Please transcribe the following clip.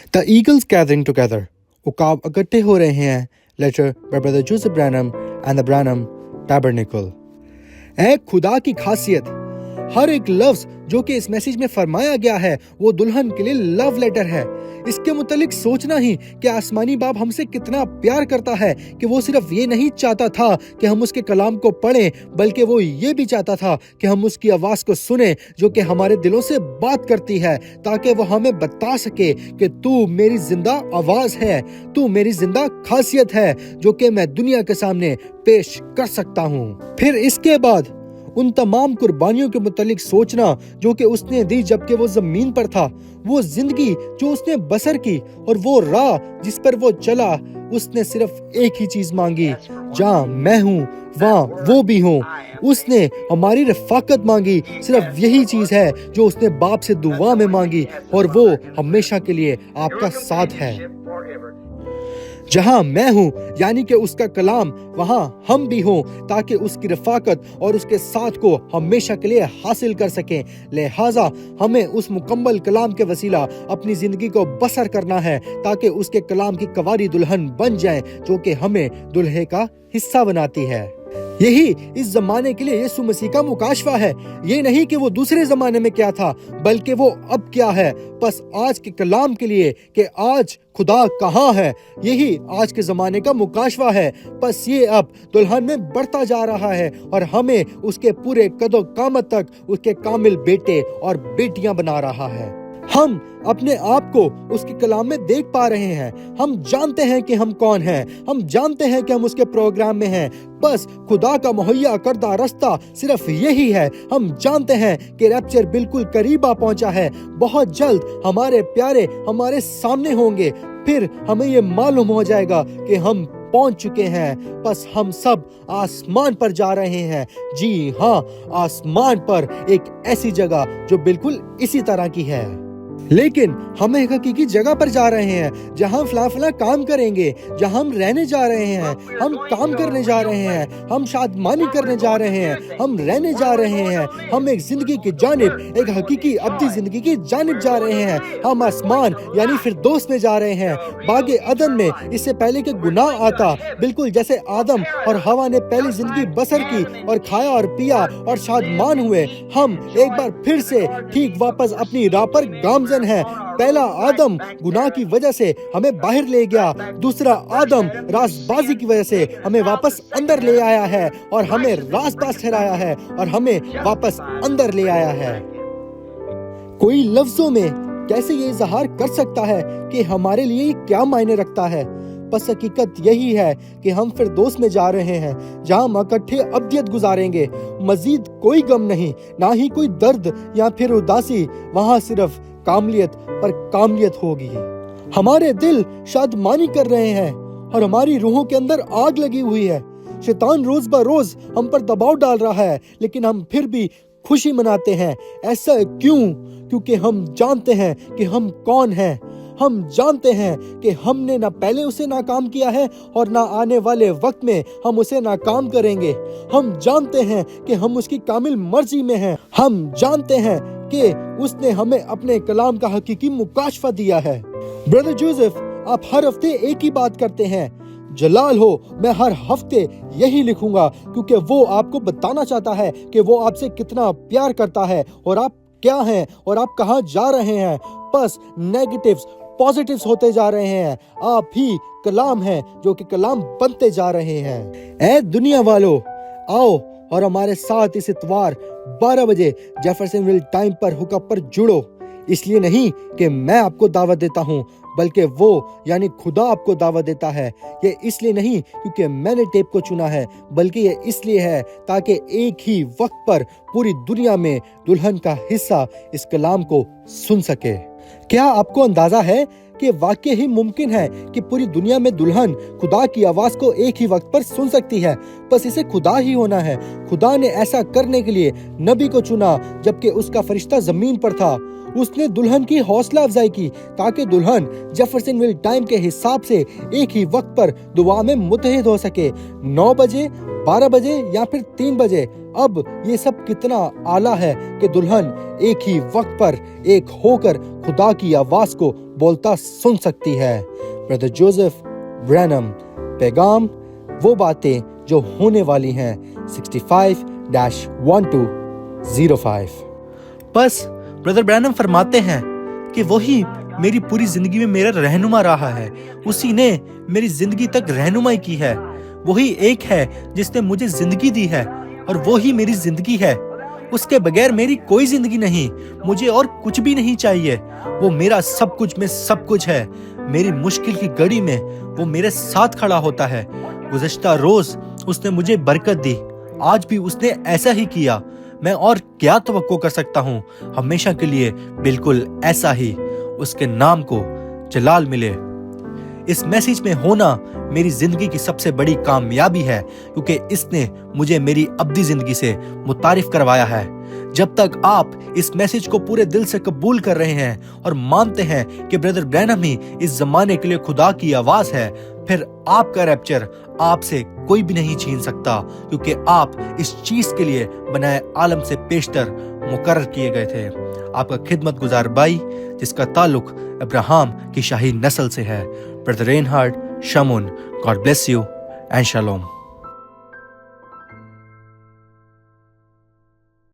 The eagles gathering together. उकाब इकट्ठे हो रहे हैं. Letter by Brother Joseph Branham and the Branham Tabernacle. ऐ खुदा की खासियत, हर एक लफ्ज जो कि इस मैसेज में फरमाया गया है वो दुल्हन के लिए लव लेटर है. इसके मुतालिक सोचना ही कि आसमानी बाप हमसे कितना प्यार करता है कि वो सिर्फ ये नहीं चाहता था कि हम उसके कलाम को पढ़ें, बल्कि वो ये भी चाहता था कि हम उसकी आवाज को सुने जो कि हमारे दिलों से बात करती है, ताकि वो हमें बता सके कि तू मेरी जिंदा आवाज है, तू मेरी जिंदा खासियत है जो कि मैं दुनिया के सामने पेश कर सकता हूँ. फिर इसके बाद उन तमाम कुर्बानियों के मुतालिक सोचना जो कि उसने दी जबकि वो जमीन पर था, वो जिंदगी जो उसने बसर की और वो राह जिस पर वो चला. उसने सिर्फ एक ही चीज मांगी, जहाँ मैं हूँ वहाँ वो भी हूँ. उसने हमारी रफाकत मांगी. सिर्फ यही चीज है जो उसने बाप से दुआ में मांगी, और वो हमेशा के लिए आपका साथ है. जहाँ मैं हूँ यानी कि उसका कलाम, वहाँ हम भी हों, ताकि उसकी रफाकत और उसके साथ को हमेशा के लिए हासिल कर सकें. लिहाजा हमें उस मुकम्मल कलाम के वसीला अपनी जिंदगी को बसर करना है, ताकि उसके कलाम की कवारी दुल्हन बन जाए जो कि हमें दुल्हे का हिस्सा बनाती है. यही इस जमाने के लिए यीशु मसीह का मुकाशवा है. ये नहीं कि वो दूसरे जमाने में क्या था, बल्कि वो अब क्या है. बस आज के कलाम के लिए कि आज खुदा कहाँ है, यही आज के जमाने का मुकाशवा है. बस ये अब दुल्हन में बढ़ता जा रहा है और हमें उसके पूरे कदो कामत तक उसके कामिल बेटे और बेटियां बना रहा है. हम अपने आप को उसके कलाम में देख पा रहे हैं. हम जानते हैं कि हम कौन हैं. हम जानते हैं कि हम उसके प्रोग्राम में हैं. बस खुदा का मुहैया करदा रास्ता सिर्फ यही है. हम जानते हैं कि रैप्चर बिल्कुल करीब आ पहुंचा है. बहुत जल्द हमारे प्यारे हमारे सामने होंगे. फिर हमें ये मालूम हो जाएगा कि हम पहुंच चुके हैं. बस हम सब आसमान पर जा रहे हैं. जी हाँ, आसमान पर, एक ऐसी जगह जो बिल्कुल इसी तरह की है. लेकिन हम एक हकीकी जगह पर जा रहे हैं जहां फला काम करेंगे, जहां हम रहने जा रहे हैं, हम काम करने जा रहे हैं, हम शादमानी करने जा रहे हैं, हम रहने जा रहे हैं. हम एक जिंदगी की जानिब, एक हकीकी अब्दी जिंदगी की जानिब जा रहे हैं. हम आसमान यानी फिरदौस में जा रहे हैं, बागे अदन में. इससे पहले कि गुनाह आता, बिल्कुल जैसे आदम और हवा ने पहली जिंदगी बसर की और खाया और पिया और शादमान हुए, हम एक बार फिर से ठीक वापस अपनी राह पर गामजन है. पहला आदम गुनाह की वजह से हमें बाहर ले गया. दूसरा आदम रासबाजी की वजह से हमें वापस अंदर ले आया है और हमें रासबाज ठहराया है और हमें वापस अंदर ले आया है. कोई लफ्जों में कैसे ये इजहार कर सकता है कि हमारे लिए ये क्या मायने रखता है. बस हकीकत यही है कि हम फिरदौस में जा रहे हैं, जहां हम इकट्ठे अब्दियत गुजारेंगे. मजीद कोई गम नहीं, ना ही कोई दर्द या फिर उदासी. वहां सिर्फ कामलियत पर कामलियत होगी. हमारे दिल शादमानी कर रहे हैं और हमारी रूहों के अंदर आग लगी हुई है. शैतान रोज ब रोज हम पर दबाव डाल रहा है, लेकिन हम फिर भी खुशी मनाते हैं. ऐसा क्यों? क्योंकि हम जानते हैं कि हम कौन हैं. हम जानते हैं कि हमने ना पहले उसे नाकाम किया है और ना आने वाले वक्त में हम उसे नाकाम करेंगे. हम जानते हैं कि हम उसकी कामिल मर्जी में हैं. हम जानते हैं कि उसने हमें अपने कलाम का हकीकी मुकाशफा दिया है. ब्रदर जोसेफ, आप हर हफ्ते एक ही बात करते हैं. जलाल हो, मैं हर हफ्ते यही लिखूंगा, क्योंकि वो आपको बताना चाहता है कि वो आपसे कितना प्यार करता है और आप क्या हैं और आप कहाँ जा रहे हैं. बस नेगेटिव्स पॉजिटिव्स होते जा रहे हैं. आप ही कलाम हैं जो कि कलाम बनते जा रहे हैं. ऐ दुनिया वालों, आओ और हमारे साथ इस इतवार 12 बजे जेफरसनविल टाइम पर हुकअप पर जुड़ो. इसलिए नहीं कि मैं आपको दावत देता हूँ, बल्कि वो यानी खुदा आपको दावत देता है. ये इसलिए नहीं क्योंकि मैंने टेप को चुना है, बल्कि ये इसलिए है ताकि एक ही वक्त पर पूरी दुनिया में दुल्हन का हिस्सा इस कलाम को सुन सके. क्या आपको अंदाजा है कि वाकई ही मुमकिन है कि पूरी दुनिया में दुल्हन खुदा की आवाज को एक ही वक्त पर सुन सकती है? बस इसे खुदा ही होना है. खुदा ने ऐसा करने के लिए नबी को चुना जबकि उसका फरिश्ता जमीन पर था. उसने दुल्हन की हौसला अफजाई की ताकि दुल्हन जेफरसनविल टाइम के हिसाब से एक ही वक्त पर दुआ में मुत्तहिद हो सके. 9 बजे, 12 बजे या फिर 3 बजे. अब ये सब कितना आला है कि दुल्हन एक ही वक्त पर एक होकर खुदा की आवाज को बोलता सुन सकती है। ब्रदर जोसेफ ब्रैनम, पैगाम वो बातें जो होने वाली हैं, 65-1205। बस ब्रदर ब्रैनम फरमाते हैं कि वही मेरी पूरी जिंदगी में मेरा रहनुमा रहा है, उसी ने मेरी जिंदगी तक रहनुमाई की है। वही एक है जिसने मुझे जिंदगी दी है और वही मेरी जिंदगी है। उसके बगैर मेरी कोई जिंदगी नहीं, मुझे और कुछ भी नहीं चाहिए। वो मेरा सब कुछ में सब कुछ है। मेरी मुश्किल की घड़ी में वो मेरे साथ खड़ा होता है। गुज़श्ता रोज उसने मुझे बरकत दी, आज भी उसने ऐसा ही किया। मैं और क्या तवक्को कर सकता हूँ? हमेशा के लिए बिल्कुल ऐसा ही। उसके नाम को जलाल मिले। इस मैसेज में होना मेरी जिंदगी की सबसे बड़ी कामयाबी है, क्योंकि इसने मुझे मेरी अब्दी जिंदगी से मुतारिफ करवाया है। जब तक आप इस मैसेज को पूरे दिल से कबूल कर रहे हैं और मानते हैं कि ब्रदर ब्रैनम ही इस जमाने के लिए खुदा की आवाज है, फिर आपका रैप्चर आपसे कोई भी नहीं छीन सकता, क्योंकि आप इस चीज के लिए बनाए आलम से पेशतर मुकर्रर किए गए थे। आपका खिदमत गुजार भाई, जिसका ताल्लुक अब्राहम की शाही नस्ल से है, brother Reinhard Shamoon. God bless you and shalom.